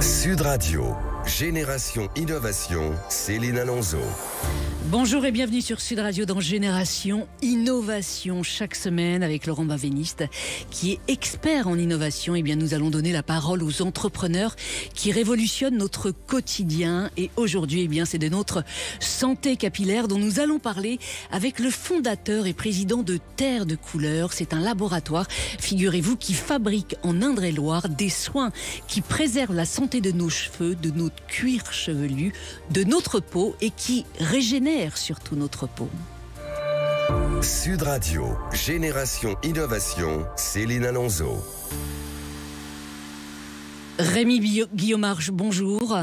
Sud Radio, Génération Innovation, Céline Alonso. Bonjour et bienvenue sur Sud Radio dans Génération Innovation. Chaque semaine avec Laurent Benveniste qui est expert en innovation. Eh bien, nous allons donner la parole aux entrepreneurs qui révolutionnent notre quotidien. Et aujourd'hui, eh bien, c'est de notre santé capillaire dont nous allons parler avec le fondateur et président de Terre de Couleur. C'est un laboratoire, figurez-vous, qui fabrique en Indre-et-Loire des soins qui préservent la santé de nos cheveux, de notre cuir chevelu, de notre peau et qui régénèrent surtout notre peau. Sud Radio, Génération Innovation, Céline Alonso. Rémi Guillaumarche, bonjour.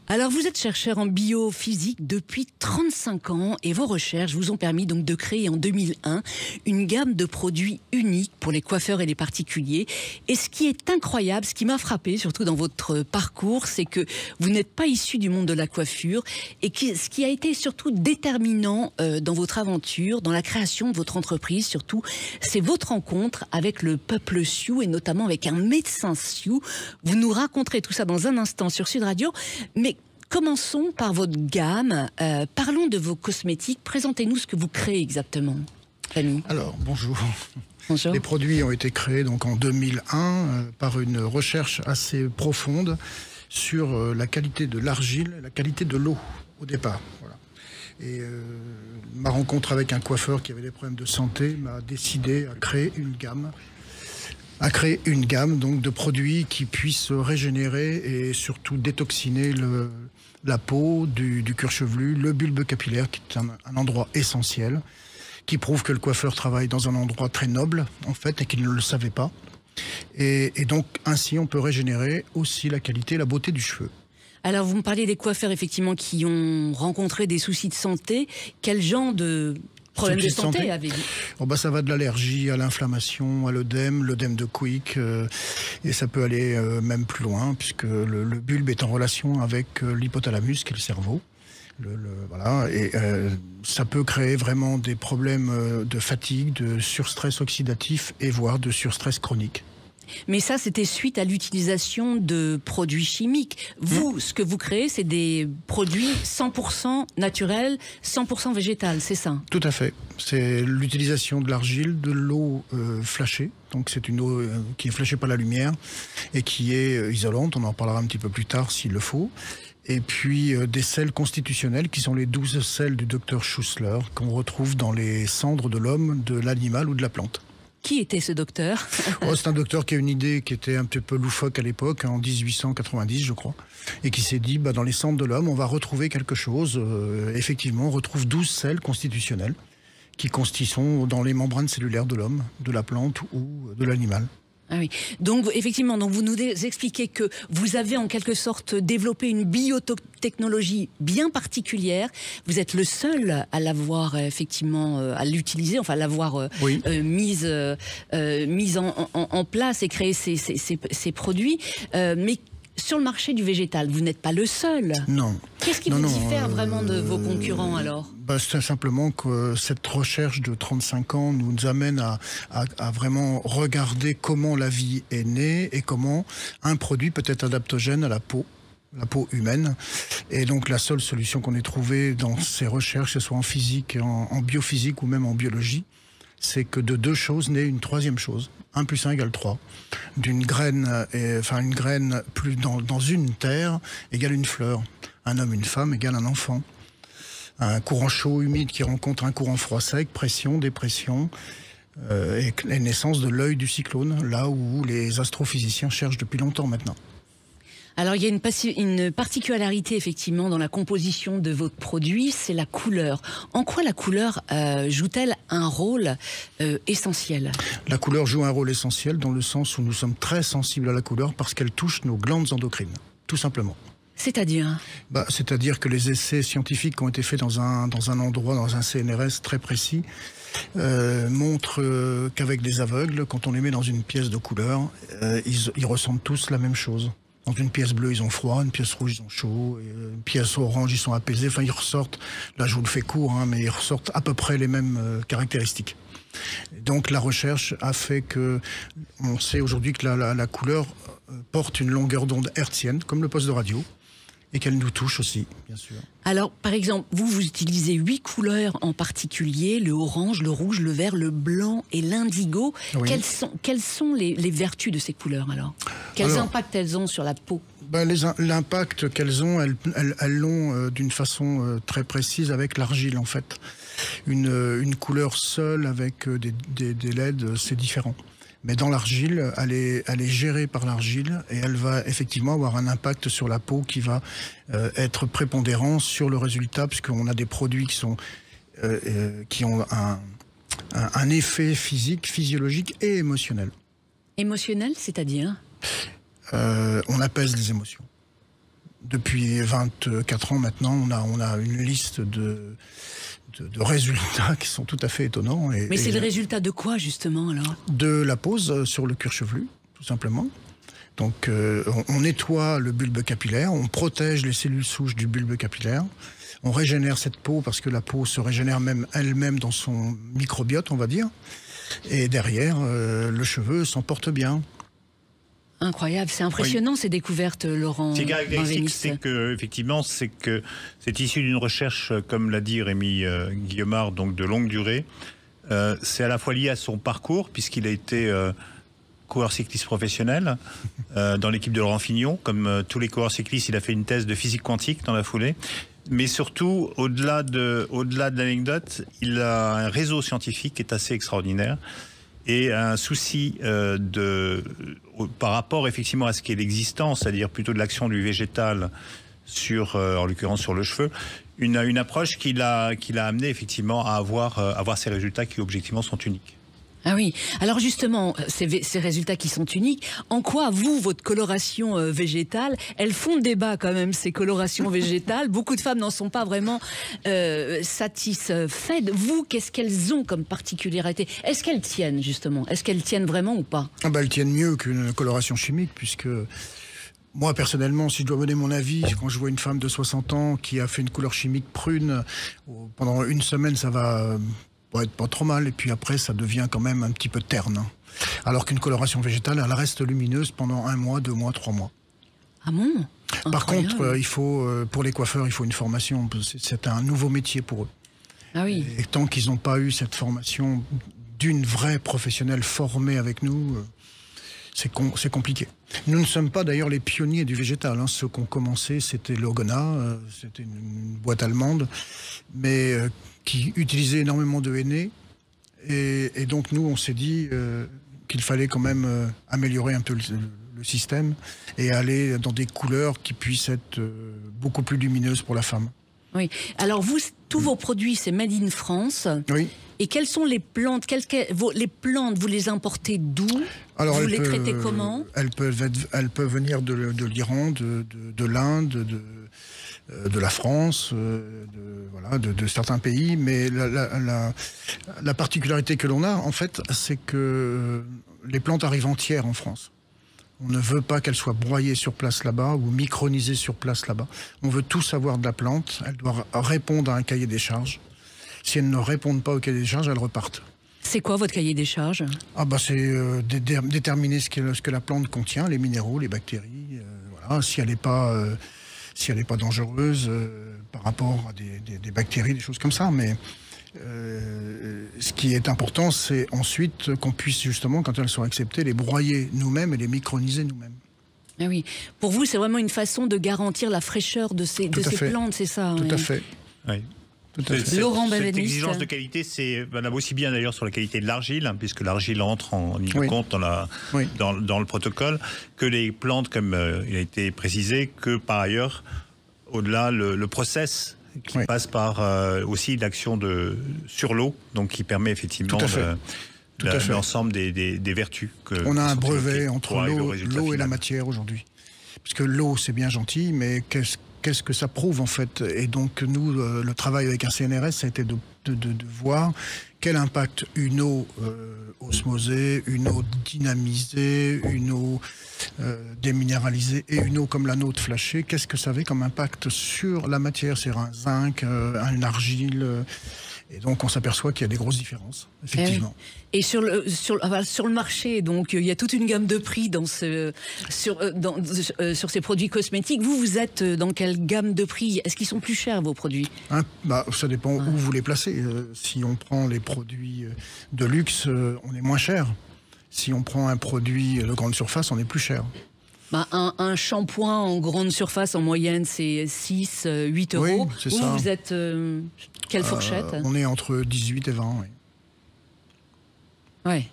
Alors, vous êtes chercheur en biophysique depuis 35 ans et vos recherches vous ont permis donc de créer en 2001 une gamme de produits uniques pour les coiffeurs et les particuliers. Et ce qui est incroyable, ce qui m'a frappé, surtout dans votre parcours, c'est que vous n'êtes pas issu du monde de la coiffure et ce qui a été surtout déterminant dans votre aventure, dans la création de votre entreprise, surtout, c'est votre rencontre avec le peuple Sioux et notamment avec un médecin Sioux. Vous nous raconterez tout ça dans un instant sur Sud Radio, mais commençons par votre gamme. Parlons de vos cosmétiques. Présentez-nous ce que vous créez exactement, Rémi. Alors, bonjour. Bonjour. Les produits ont été créés donc en 2001 par une recherche assez profonde sur la qualité de l'argile, la qualité de l'eau au départ. Voilà. Et ma rencontre avec un coiffeur qui avait des problèmes de santé m'a décidé à créer une gamme donc de produits qui puissent régénérer et surtout détoxiner la peau du cuir chevelu, le bulbe capillaire qui est un endroit essentiel, qui prouve que le coiffeur travaille dans un endroit très noble en fait et qu'il ne le savait pas. Et donc ainsi on peut régénérer aussi la qualité et la beauté du cheveu. Alors vous me parlez des coiffeurs effectivement qui ont rencontré des soucis de santé. Quel genre de problème de santé avez-vous ? Ça va de l'allergie à l'inflammation, à l'œdème de Quick, et ça peut aller même plus loin, puisque le bulbe est en relation avec l'hypothalamus, qui est le cerveau. Voilà, et ça peut créer vraiment des problèmes de fatigue, de surstress oxydatif, et voire de surstress chronique. Mais ça, c'était suite à l'utilisation de produits chimiques. Vous, ce que vous créez, c'est des produits 100% naturels, 100% végétal, c'est ça ? Tout à fait. C'est l'utilisation de l'argile, de l'eau flashée. Donc c'est une eau qui est flashée par la lumière et qui est isolante. On en parlera un petit peu plus tard s'il le faut. Et puis des sels constitutionnels qui sont les 12 sels du docteur Schussler qu'on retrouve dans les cendres de l'homme, de l'animal ou de la plante. Qui était ce docteur ? C'est un docteur qui a une idée qui était un petit peu loufoque à l'époque, en 1890 je crois, et qui s'est dit, dans les cendres de l'homme, on va retrouver quelque chose. Effectivement, on retrouve 12 sels constitutionnels qui sont dans les membranes cellulaires de l'homme, de la plante ou de l'animal. Ah oui. Donc effectivement, vous nous expliquez que vous avez en quelque sorte développé une biotechnologie bien particulière. Vous êtes le seul à l'avoir effectivement à l'utiliser, enfin à l'avoir mise en place et créer ces produits. Mais sur le marché du végétal, vous n'êtes pas le seul. Non. Qu'est-ce qui vous diffère vraiment de vos concurrents alors ? C'est simplement que cette recherche de 35 ans nous amène à vraiment regarder comment la vie est née et comment un produit peut être adaptogène à la peau humaine. Et donc la seule solution qu'on ait trouvée dans ces recherches, que ce soit en physique, en biophysique ou même en biologie, c'est que de deux choses naît une troisième chose. 1 + 1 = 3. D'une graine, une graine plus dans une terre égale une fleur. Un homme, une femme égale un enfant. Un courant chaud, humide qui rencontre un courant froid sec, pression, dépression, et la naissance de l'œil du cyclone, là où les astrophysiciens cherchent depuis longtemps maintenant. Alors il y a une particularité effectivement dans la composition de votre produit, c'est la couleur. En quoi la couleur joue-t-elle un rôle essentiel ? La couleur joue un rôle essentiel dans le sens où nous sommes très sensibles à la couleur parce qu'elle touche nos glandes endocrines, tout simplement. C'est-à-dire ? C'est-à-dire que les essais scientifiques qui ont été faits dans un endroit, dans un CNRS très précis, montrent qu'avec des aveugles, quand on les met dans une pièce de couleur, ils ressentent tous la même chose. Dans une pièce bleue, ils ont froid, une pièce rouge, ils ont chaud, une pièce orange, ils sont apaisés. Enfin, ils ressortent, là je vous le fais court, mais ils ressortent à peu près les mêmes caractéristiques. Donc la recherche a fait que, on sait aujourd'hui que la couleur porte une longueur d'onde hertzienne, comme le poste de radio, et qu'elle nous touche aussi, bien sûr. Alors, par exemple, vous utilisez 8 couleurs en particulier, le orange, le rouge, le vert, le blanc et l'indigo. Oui. Quelles sont les vertus de ces couleurs, alors? Quels impacts elles ont sur la peau? L'impact qu'elles ont, elles l'ont d'une façon très précise avec l'argile, en fait. Une couleur seule avec des LED, c'est différent. Mais dans l'argile, elle est gérée par l'argile et elle va effectivement avoir un impact sur la peau qui va être prépondérant sur le résultat, puisqu'on a des produits qui ont un effet physique, physiologique et émotionnel. Émotionnel, c'est-à-dire? On apaise les émotions. Depuis 24 ans maintenant, on a une liste de résultats qui sont tout à fait étonnants. Mais c'est le résultat de quoi, justement, alors? De la pose sur le cuir chevelu, tout simplement. Donc, on nettoie le bulbe capillaire, on protège les cellules souches du bulbe capillaire, on régénère cette peau parce que la peau se régénère elle-même dans son microbiote, on va dire. Et derrière, le cheveu s'en porte bien. Incroyable, c'est impressionnant ces découvertes, Laurent. Ce qui est caractéristique, c'est que c'est issu d'une recherche, comme l'a dit Rémi Guillaumard, donc de longue durée. C'est à la fois lié à son parcours, puisqu'il a été coureur cycliste professionnel dans l'équipe de Laurent Fignon. Comme tous les coureurs cyclistes, il a fait une thèse de physique quantique dans la foulée. Mais surtout, au-delà de l'anecdote, il a un réseau scientifique qui est assez extraordinaire. Et un souci par rapport effectivement à ce qu'est l'existence, c'est-à-dire plutôt de l'action du végétal sur, en l'occurrence sur le cheveu, une approche qui l'a amené effectivement à avoir ces résultats qui objectivement sont uniques. Ah oui, alors justement, ces résultats qui sont uniques, en quoi vous, votre coloration végétale, elles font débat quand même, ces colorations végétales. Beaucoup de femmes n'en sont pas vraiment satisfaites. Vous, qu'est-ce qu'elles ont comme particularité? Est-ce qu'elles tiennent justement? Est-ce qu'elles tiennent vraiment ou pas? Elles tiennent mieux qu'une coloration chimique, puisque moi personnellement, si je dois donner mon avis, quand je vois une femme de 60 ans qui a fait une couleur chimique prune, pendant une semaine ça va être pas trop mal, et puis après ça devient quand même un petit peu terne. Alors qu'une coloration végétale, elle reste lumineuse pendant 1 mois, 2 mois, 3 mois. Ah bon? Par contre, pour les coiffeurs, il faut une formation. C'est un nouveau métier pour eux. Ah oui. Et tant qu'ils n'ont pas eu cette formation d'une vraie professionnelle formée avec nous, c'est compliqué. Nous ne sommes pas d'ailleurs les pionniers du végétal. Ceux qui ont commencé, c'était Logona, c'était une boîte allemande, mais qui utilisait énormément de henné. Et donc nous, on s'est dit qu'il fallait quand même améliorer un peu le système et aller dans des couleurs qui puissent être beaucoup plus lumineuses pour la femme. Oui. Alors vous, tous vos produits, c'est made in France. Oui. Et quelles sont les plantes? Les plantes, vous les importez d'où? Alors, vous les traitez comment? Elles peuvent venir de l'Iran, de l'Inde, de la France, de certains pays. Mais la particularité que l'on a, en fait, c'est que les plantes arrivent entières en France. On ne veut pas qu'elles soient broyées sur place là-bas ou micronisées sur place là-bas. On veut tout savoir de la plante. Elle doit répondre à un cahier des charges. Si elles ne répondent pas au cahier des charges, elles repartent. C'est quoi votre cahier des charges? C'est déterminer ce que la plante contient, les minéraux, les bactéries, si elle n'est pas dangereuse par rapport à des bactéries, des choses comme ça. Mais ce qui est important, c'est ensuite qu'on puisse justement, quand elles sont acceptées, les broyer nous-mêmes et les microniser nous-mêmes. Ah oui. Pour vous, c'est vraiment une façon de garantir la fraîcheur de ces plantes, c'est ça? Tout à fait. Oui. Laurent Cette Benveniste. exigence de qualité, c'est valable aussi bien d'ailleurs sur la qualité de l'argile, puisque l'argile entre en ligne de compte dans le protocole, que les plantes, comme il a été précisé, que par ailleurs, au-delà, le process qui passe par aussi l'action sur l'eau, donc qui permet effectivement l'ensemble des vertus. On a un brevet entre l'eau et la matière aujourd'hui. Parce que l'eau, c'est bien gentil, mais qu'est-ce que ça prouve en fait? Et donc nous, le travail avec un CNRS, ça a été de voir quel impact une eau osmosée, une eau dynamisée, une eau déminéralisée et une eau comme la nôtre flashée, qu'est-ce que ça avait comme impact sur la matière? C'est un zinc, une argile. Et donc on s'aperçoit qu'il y a des grosses différences, effectivement. Et sur le marché, donc il y a toute une gamme de prix sur ces produits cosmétiques. Vous êtes dans quelle gamme de prix? Est-ce qu'ils sont plus chers, vos produits? Ça dépend où vous les placez. Si on prend les produits de luxe, on est moins cher. Si on prend un produit de grande surface, on est plus cher. Un shampoing en grande surface, en moyenne, c'est 6, 8 euros. Oui, c'est ça. Vous êtes quelle fourchette? On est entre 18 et 20, oui. Ouais.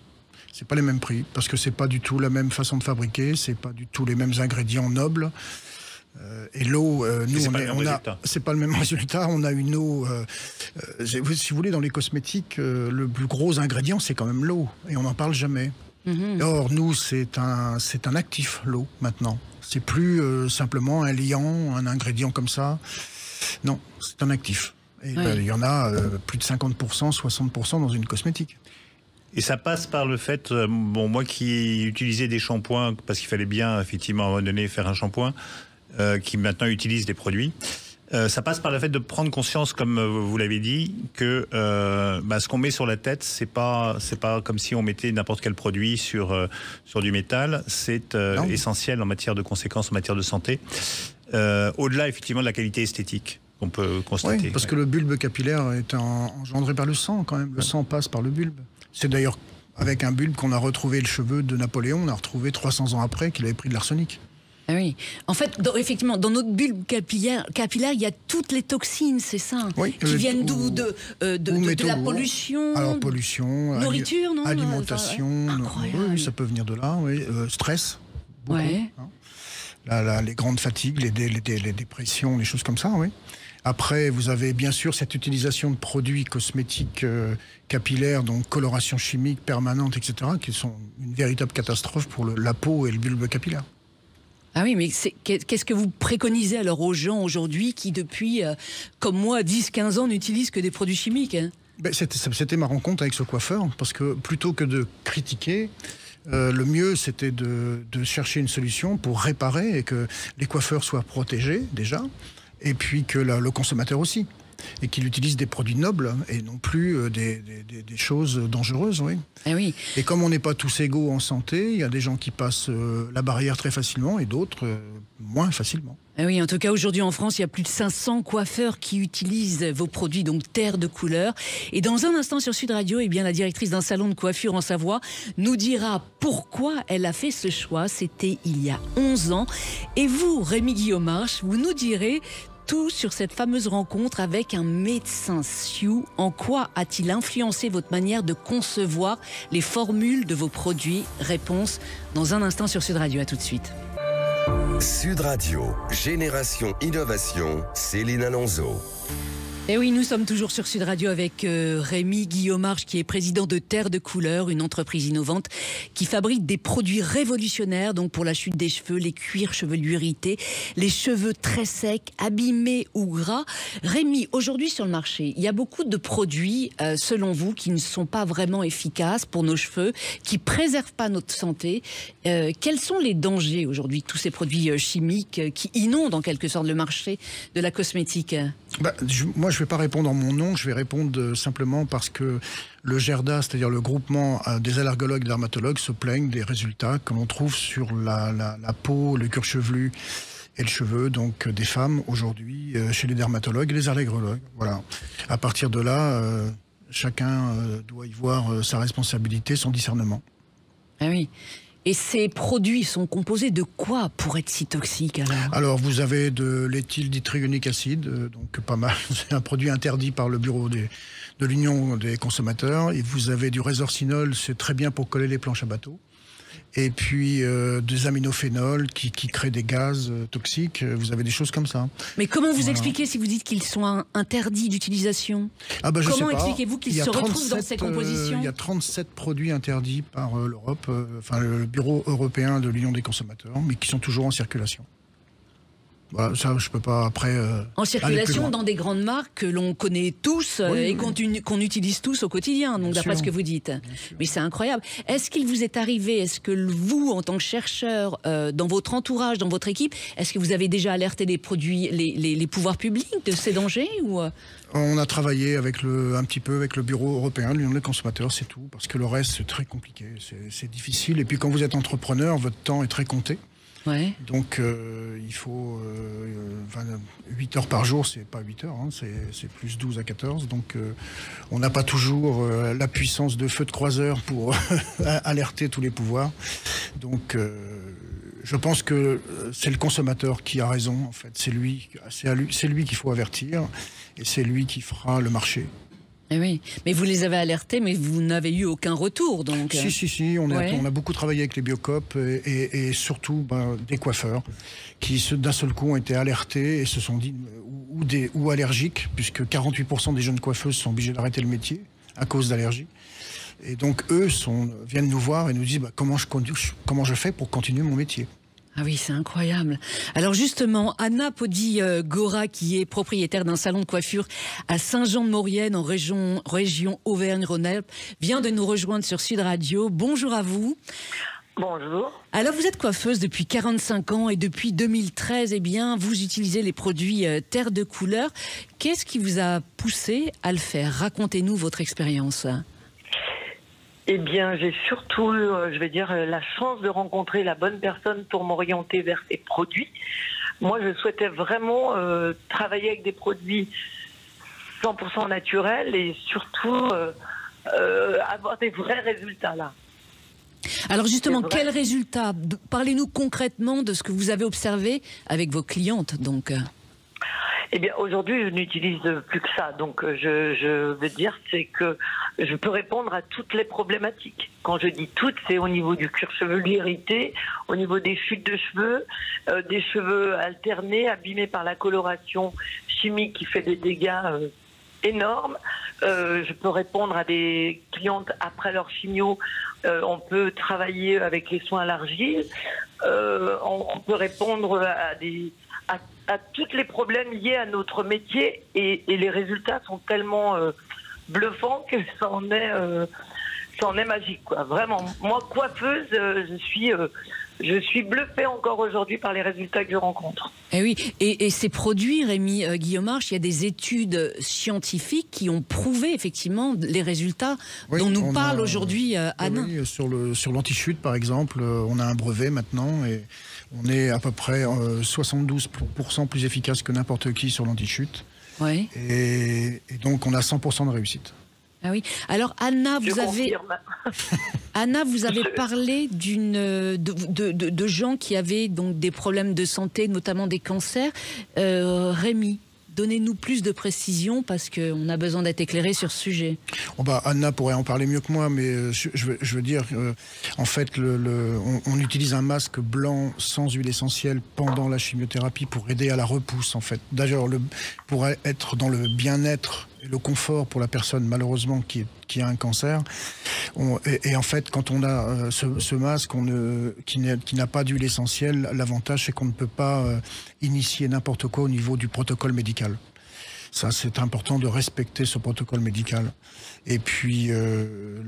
C'est pas les mêmes prix, parce que c'est pas du tout la même façon de fabriquer, c'est pas du tout les mêmes ingrédients nobles. Et l'eau, nous, c'est pas le même résultat. On a une eau. Si vous voulez, dans les cosmétiques, le plus gros ingrédient, c'est quand même l'eau, et on n'en parle jamais. Or, nous, c'est un actif, l'eau, maintenant. C'est plus simplement un liant, un ingrédient comme ça. Non, c'est un actif. Et il y en a plus de 50%, 60% dans une cosmétique. Et ça passe par le fait, moi qui utilisais des shampoings, parce qu'il fallait bien, effectivement, à un moment donné, faire un shampoing, qui maintenant utilise des produits, ça passe par le fait de prendre conscience, comme vous l'avez dit, que ce qu'on met sur la tête, c'est pas comme si on mettait n'importe quel produit sur du métal. C'est essentiel en matière de conséquences, en matière de santé. Au-delà, effectivement, de la qualité esthétique qu'on peut constater. Oui, parce que le bulbe capillaire est engendré par le sang, quand même. Le sang passe par le bulbe. C'est d'ailleurs avec un bulbe qu'on a retrouvé le cheveu de Napoléon. On a retrouvé 300 ans après qu'il avait pris de l'arsenic. Ah oui. En fait, effectivement, dans notre bulbe capillaire, il y a toutes les toxines, c'est ça, qui viennent d'où? De la pollution. Alors pollution, nourriture, non, alimentation, oui, ça peut venir de là. Oui. Stress. Beaucoup, les grandes fatigues, les dépressions, les choses comme ça. Oui. Après, vous avez bien sûr cette utilisation de produits cosmétiques capillaires, donc coloration chimique permanente, etc., qui sont une véritable catastrophe pour la peau et le bulbe capillaire. Ah oui, mais qu'est-ce que vous préconisez alors aux gens aujourd'hui qui, depuis, comme moi, 10-15 ans, n'utilisent que des produits chimiques, C'était ma rencontre avec ce coiffeur, parce que plutôt que de critiquer, le mieux c'était de chercher une solution pour réparer et que les coiffeurs soient protégés déjà, et puis que le consommateur aussi. Et qu'il utilise des produits nobles et non plus des choses dangereuses, oui. Oui. Et comme on n'est pas tous égaux en santé, il y a des gens qui passent la barrière très facilement et d'autres moins facilement. Oui, en tout cas, aujourd'hui en France, il y a plus de 500 coiffeurs qui utilisent vos produits, donc Terre de Couleur. Et dans un instant sur Sud Radio, la directrice d'un salon de coiffure en Savoie nous dira pourquoi elle a fait ce choix. C'était il y a 11 ans. Et vous, Rémi Guillaumarche, vous nous direz tout sur cette fameuse rencontre avec un médecin Sioux. En quoi a-t-il influencé votre manière de concevoir les formules de vos produits? Réponse dans un instant sur Sud Radio. À tout de suite. Sud Radio, Génération Innovation, Céline Alonso. Et oui, nous sommes toujours sur Sud Radio avec Rémi Guillaumarche, qui est président de Terre de Couleur, une entreprise innovante qui fabrique des produits révolutionnaires, donc pour la chute des cheveux, les cuirs chevelus irrités, les cheveux très secs, abîmés ou gras. Rémi, aujourd'hui sur le marché, il y a beaucoup de produits, selon vous, qui ne sont pas vraiment efficaces pour nos cheveux, qui préservent pas notre santé. Quels sont les dangers aujourd'hui, tous ces produits chimiques qui inondent en quelque sorte le marché de la cosmétique? Moi, je ne vais pas répondre en mon nom, je vais répondre simplement parce que le GERDA, c'est-à-dire le groupement des allergologues et dermatologues, se plaignent des résultats que l'on trouve sur la peau, le cuir chevelu et le cheveu, donc des femmes aujourd'hui, chez les dermatologues et les allergologues. Voilà. À partir de là, chacun doit y voir sa responsabilité, son discernement. Ah oui. Et ces produits sont composés de quoi pour être si toxiques alors vous avez de l'éthylditrionique acide, donc pas mal. C'est un produit interdit par le bureau de l'Union des consommateurs. Et vous avez du résorcinol, c'est très bien pour coller les planches à bateau. Et puis des aminophénols qui créent des gaz toxiques. Vous avez des choses comme ça. Mais comment vous expliquez si vous dites qu'ils sont interdits d'utilisation? Comment expliquez-vous qu'ils se retrouvent dans ces compositions? Il y a 37 produits interdits par l'Europe, le Bureau européen de l'Union des consommateurs, mais qui sont toujours en circulation. Voilà, ça, je peux pas après. En circulation loin. dans des grandes marques que l'on connaît tous et qu'on utilise tous au quotidien, donc d'après ce que vous dites. Mais c'est incroyable. Est-ce qu'il vous est arrivé, est-ce que vous, en tant que chercheur, dans votre entourage, dans votre équipe, est-ce que vous avez déjà alerté les produits, les pouvoirs publics de ces dangers ou... On a travaillé un petit peu avec le bureau européen de l'Union des consommateurs, c'est tout. Parce que le reste, c'est très compliqué, c'est difficile. Et puis quand vous êtes entrepreneur, votre temps est très compté. Ouais. Donc il faut 8 heures par jour, c'est pas 8 heures, hein, c'est plus 12 à 14. Donc on n'a pas toujours la puissance de feu de croiseur pour alerter tous les pouvoirs. Donc je pense que c'est le consommateur qui a raison, en fait. C'est lui qu'il faut avertir et c'est lui qui fera le marché. Eh oui, mais vous les avez alertés, mais vous n'avez eu aucun retour, donc... Si, on a beaucoup travaillé avec les Biocoop et surtout des coiffeurs qui, d'un seul coup, ont été alertés et se sont dit, ou allergiques, puisque 48% des jeunes coiffeuses sont obligées d'arrêter le métier à cause d'allergies. Et donc, eux viennent nous voir et nous disent comment je fais pour continuer mon métier. Ah oui, c'est incroyable. Alors justement, Anna Podi-Gora, qui est propriétaire d'un salon de coiffure à Saint-Jean-de-Maurienne, en région Auvergne-Rhône-Alpes, vient de nous rejoindre sur Sud Radio. Bonjour à vous. Bonjour. Alors vous êtes coiffeuse depuis 45 ans et depuis 2013, eh bien, vous utilisez les produits Terre de Couleur. Qu'est-ce qui vous a poussé à le faire? Racontez-nous votre expérience. Eh bien, j'ai surtout, la chance de rencontrer la bonne personne pour m'orienter vers ces produits. Moi, je souhaitais vraiment travailler avec des produits 100% naturels et surtout avoir des vrais résultats là. Alors justement, quels résultats? Parlez-nous concrètement de ce que vous avez observé avec vos clientes, donc. Eh bien, aujourd'hui, je n'utilise plus que ça. Donc, je veux dire, c'est que je peux répondre à toutes les problématiques. Quand je dis toutes, c'est au niveau du cuir chevelu irrité, au niveau des chutes de cheveux, des cheveux alternés, abîmés par la coloration chimique qui fait des dégâts énormes. Je peux répondre à des clientes après leur chimio. On peut travailler avec les soins à l'argile. On peut répondre à tous les problèmes liés à notre métier et les résultats sont tellement bluffants que ça en est magique, quoi. Vraiment, moi coiffeuse, je suis bluffée encore aujourd'hui par les résultats que je rencontre. Eh oui, et ces produits, Rémi Guillaumarche, il y a des études scientifiques qui ont prouvé effectivement les résultats dont nous parle aujourd'hui Anna. Oui, sur l'anti-chute par exemple, on a un brevet maintenant et on est à peu près 72% plus efficace que n'importe qui sur l'anti-chute. Oui. Et donc on a 100% de réussite. Ah oui. Alors Anna, vous avez parlé de gens qui avaient donc des problèmes de santé, notamment des cancers. Rémi, donnez-nous plus de précision parce qu'on a besoin d'être éclairé sur ce sujet. Anna pourrait en parler mieux que moi, mais je veux dire, en fait, on utilise un masque blanc sans huile essentielle pendant la chimiothérapie pour aider à la repousse, en fait. D'ailleurs, pour être dans le bien-être et le confort pour la personne, malheureusement, qui a un cancer. Et en fait, quand on a ce masque qui n'a pas d'huile essentielle, l'avantage, c'est qu'on ne peut pas initier n'importe quoi au niveau du protocole médical. Ça, c'est important de respecter ce protocole médical. Et puis,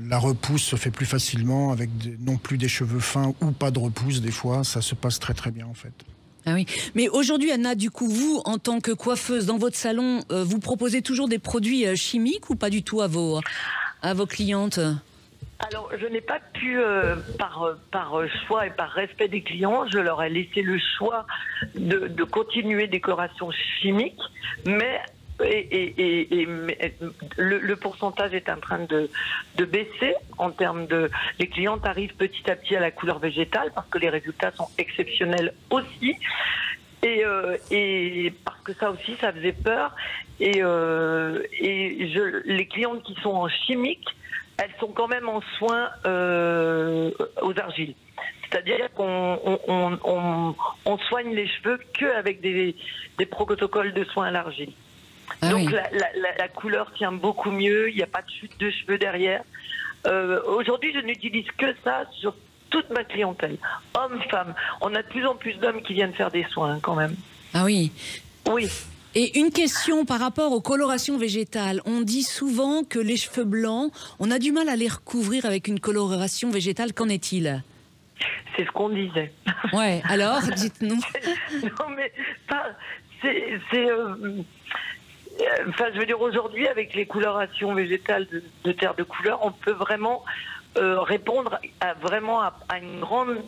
la repousse se fait plus facilement avec non plus des cheveux fins ou pas de repousse. Des fois, ça se passe très très bien, en fait. Ah oui. Mais aujourd'hui, Anna, du coup, vous, en tant que coiffeuse dans votre salon, vous proposez toujours des produits chimiques ou pas du tout à vos clientes? Alors, je n'ai pas pu, par choix et par respect des clients, je leur ai laissé le choix de continuer décoration chimique, mais le pourcentage est en train de baisser en termes de... Les clientes arrivent petit à petit à la couleur végétale parce que les résultats sont exceptionnels aussi. Et parce que ça aussi, ça faisait peur. Les clientes qui sont en chimique, elles sont quand même en soins aux argiles. C'est-à-dire qu'on soigne les cheveux qu'avec des protocoles de soins à l'argile. Ah donc oui. la couleur tient beaucoup mieux, il n'y a pas de chute de cheveux derrière. Aujourd'hui, je n'utilise que ça sur toute ma clientèle, hommes, femmes. On a de plus en plus d'hommes qui viennent faire des soins quand même. Ah oui. Oui. Et une question par rapport aux colorations végétales. On dit souvent que les cheveux blancs, on a du mal à les recouvrir avec une coloration végétale. Qu'en est-il? C'est ce qu'on disait. Ouais, alors, dites-nous. Non, mais enfin, je veux dire, aujourd'hui, avec les colorations végétales de terre de couleur, on peut vraiment répondre à une grande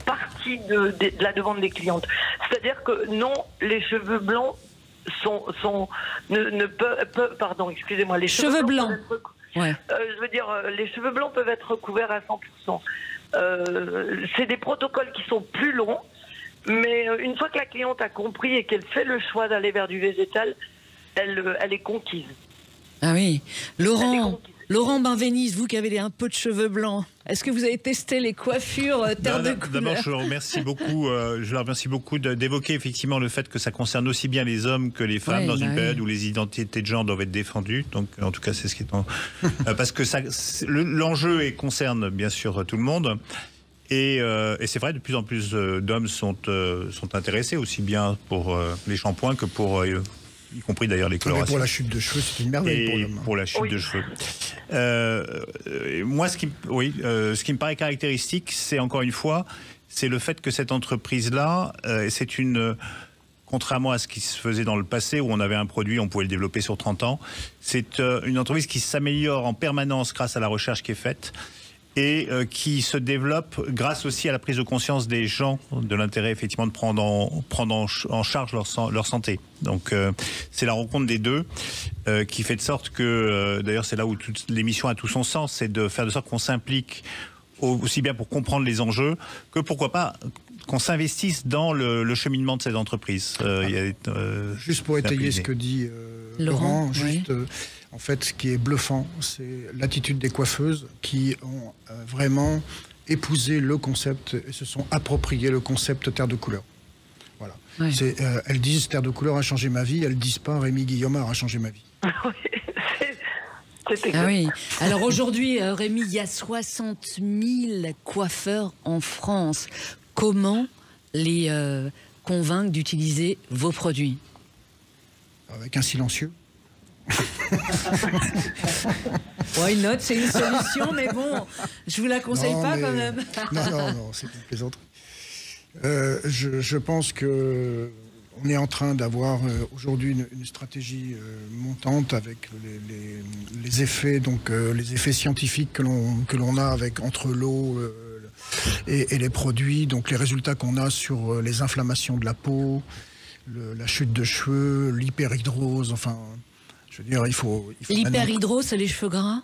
partie de la demande des clientes. C'est-à-dire que non, les cheveux blancs pardon, excusez-moi, les cheveux blancs. Ouais. Je veux dire, les cheveux blancs peuvent être recouverts à 100%. C'est des protocoles qui sont plus longs, mais une fois que la cliente a compris et qu'elle fait le choix d'aller vers du végétal, elle est conquise. Ah oui. Laurent Benveniste, vous qui avez un peu de cheveux blancs, est-ce que vous avez testé les coiffures terre de couleur? D'abord, je remercie beaucoup, d'évoquer effectivement le fait que ça concerne aussi bien les hommes que les femmes dans une période où les identités de genre doivent être défendues. Donc, en tout cas, c'est ce qui est parce que l'enjeu concerne bien sûr tout le monde. Et c'est vrai, de plus en plus d'hommes sont intéressés aussi bien pour les shampoings que pour y compris d'ailleurs les colorations. Mais pour la chute de cheveux, c'est une merveille pour l'homme. Pour la chute de cheveux. Moi, ce qui me paraît caractéristique, c'est encore une fois, c'est le fait que cette entreprise-là, contrairement à ce qui se faisait dans le passé, où on avait un produit, on pouvait le développer sur 30 ans, c'est une entreprise qui s'améliore en permanence grâce à la recherche qui est faite, et qui se développe grâce aussi à la prise de conscience des gens de l'intérêt effectivement de prendre en charge leur santé. Donc c'est la rencontre des deux qui fait de sorte que, d'ailleurs c'est là où toute l'émission a tout son sens, c'est de faire de sorte qu'on s'implique aussi bien pour comprendre les enjeux que pourquoi pas qu'on s'investisse dans le cheminement de ces entreprises. Juste pour étayer ce que dit Laurent, en fait, ce qui est bluffant, c'est l'attitude des coiffeuses qui ont vraiment épousé le concept et se sont appropriés le concept terre de couleur. Voilà. Oui. Elles disent terre de couleur a changé ma vie, elles disent pas Rémi Guillaumard a changé ma vie. Ah oui. Alors aujourd'hui, Rémi, il y a 60 000 coiffeurs en France. Comment les convaincre d'utiliser vos produits? Avec un silencieux. Why not, c'est une solution, mais bon, je vous la conseille quand même. Non, c'est une plaisanterie. Je pense que on est en train d'avoir aujourd'hui une stratégie montante avec les effets, les effets scientifiques que l'on a entre l'eau et les produits, donc les résultats qu'on a sur les inflammations de la peau, la chute de cheveux, l'hyperhidrose, enfin. Je veux dire, il faut l'hyperhidrose, c'est les cheveux gras?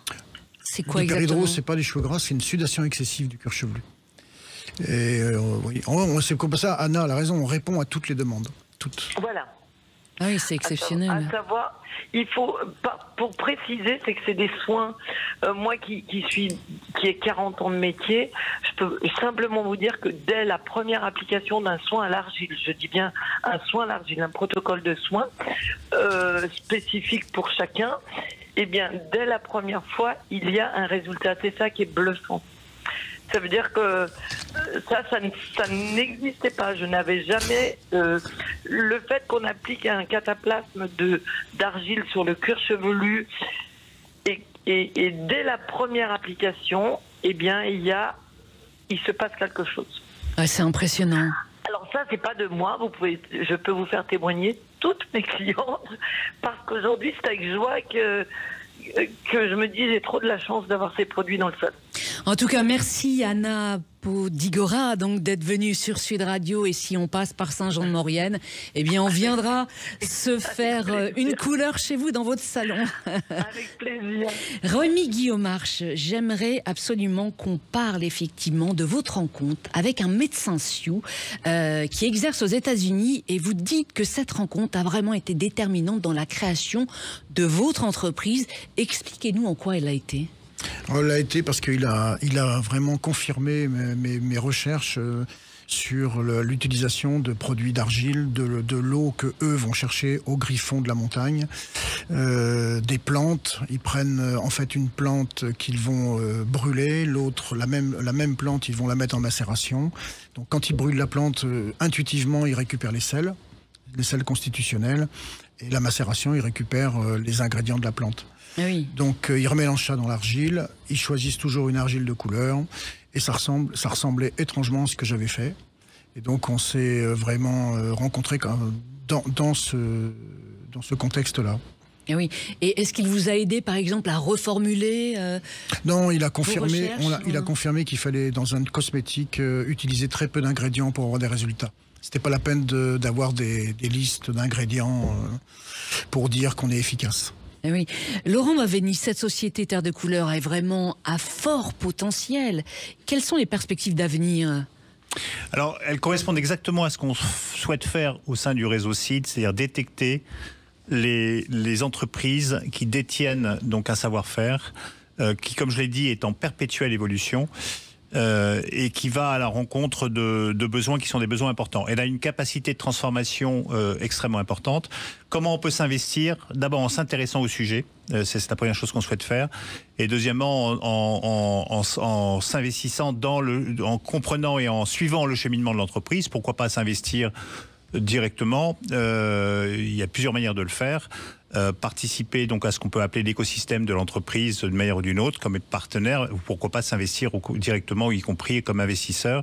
C'est quoi exactement? L'hyperhidrose, c'est pas les cheveux gras, c'est une sudation excessive du cuir chevelu. Et oui, c'est comme ça, Anna a la raison, on répond à toutes les demandes. Toutes. Voilà. Ah oui, c'est exceptionnel. À savoir, il faut, pour préciser, c'est que c'est des soins, moi qui ai 40 ans de métier, je peux simplement vous dire que dès la première application d'un soin à l'argile, je dis bien un soin à l'argile, un protocole de soins spécifique pour chacun, eh bien, dès la première fois, il y a un résultat. C'est ça qui est bluffant. Ça veut dire que ça n'existait pas. Je n'avais jamais... le fait qu'on applique un cataplasme d'argile sur le cuir chevelu et dès la première application, eh bien, il se passe quelque chose. Ah, c'est impressionnant. Alors ça, c'est pas de moi. Je peux vous faire témoigner toutes mes clientes parce qu'aujourd'hui, c'est avec joie que je me dis j'ai trop de la chance d'avoir ces produits dans le sol. En tout cas, merci Anna Podigora donc d'être venue sur Sud Radio, et si on passe par Saint-Jean-de-Maurienne, eh bien on viendra se faire une couleur chez vous dans votre salon. Avec plaisir. Rémi Guillaumard, j'aimerais absolument qu'on parle effectivement de votre rencontre avec un médecin sioux qui exerce aux États-Unis, et vous dites que cette rencontre a vraiment été déterminante dans la création de votre entreprise. Expliquez-nous en quoi elle a été. Elle l'a été parce qu'il a vraiment confirmé mes recherches sur l'utilisation de produits d'argile, de l'eau que eux vont chercher au griffon de la montagne, des plantes. Ils prennent en fait une plante qu'ils vont brûler, l'autre, la même plante, ils vont la mettre en macération. Donc quand ils brûlent la plante, intuitivement, ils récupèrent les sels. les sels constitutionnels. Et la macération, il récupère les ingrédients de la plante. Ah oui. Donc ils remélange ça dans l'argile, ils choisissent toujours une argile de couleur, et ça ressemblait étrangement à ce que j'avais fait. Et donc on s'est vraiment rencontrés dans ce contexte-là. Et oui. Et est-ce qu'il vous a aidé, par exemple, à reformuler Non, il a confirmé, recherches, il a confirmé qu'il fallait, dans un cosmétique, utiliser très peu d'ingrédients pour avoir des résultats. C'était pas la peine d'avoir des listes d'ingrédients pour dire qu'on est efficace. Eh oui. Laurent Baveny, cette société Terre de Couleur est vraiment à fort potentiel. Quelles sont les perspectives d'avenir ? Alors, elles correspondent exactement à ce qu'on souhaite faire au sein du réseau CID, c'est-à-dire détecter les entreprises qui détiennent donc un savoir-faire, qui, comme je l'ai dit, est en perpétuelle évolution et qui va à la rencontre de besoins qui sont des besoins importants. Elle a une capacité de transformation extrêmement importante. Comment on peut s'investir ? D'abord en s'intéressant au sujet, c'est la première chose qu'on souhaite faire. Et deuxièmement, en s'investissant en comprenant et en suivant le cheminement de l'entreprise. Pourquoi pas s'investir directement, il y a plusieurs manières de le faire. Participer donc à ce qu'on peut appeler l'écosystème de l'entreprise d'une manière ou d'une autre, comme partenaire, ou pourquoi pas s'investir directement, y compris comme investisseur.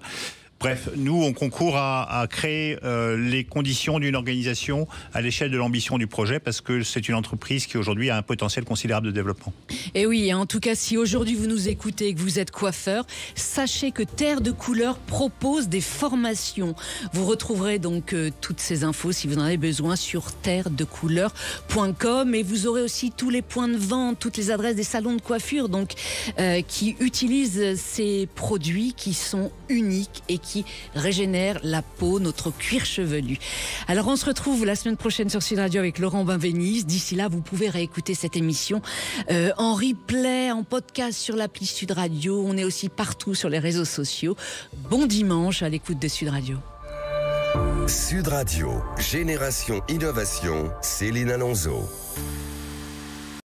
Bref, nous, on concourt à créer les conditions d'une organisation à l'échelle de l'ambition du projet, parce que c'est une entreprise qui aujourd'hui a un potentiel considérable de développement. Et oui, en tout cas, si aujourd'hui vous nous écoutez et que vous êtes coiffeur, sachez que Terre de Couleur propose des formations. Vous retrouverez donc toutes ces infos, si vous en avez besoin, sur terredecouleur.com, et vous aurez aussi tous les points de vente, toutes les adresses des salons de coiffure, donc qui utilisent ces produits qui sont uniques et qui régénère la peau, notre cuir chevelu. Alors on se retrouve la semaine prochaine sur Sud Radio avec Laurent Baveny. D'ici là, vous pouvez réécouter cette émission en replay, en podcast sur l'appli Sud Radio. On est aussi partout sur les réseaux sociaux. Bon dimanche à l'écoute de Sud Radio. Sud Radio, Génération Innovation, Céline Alonso.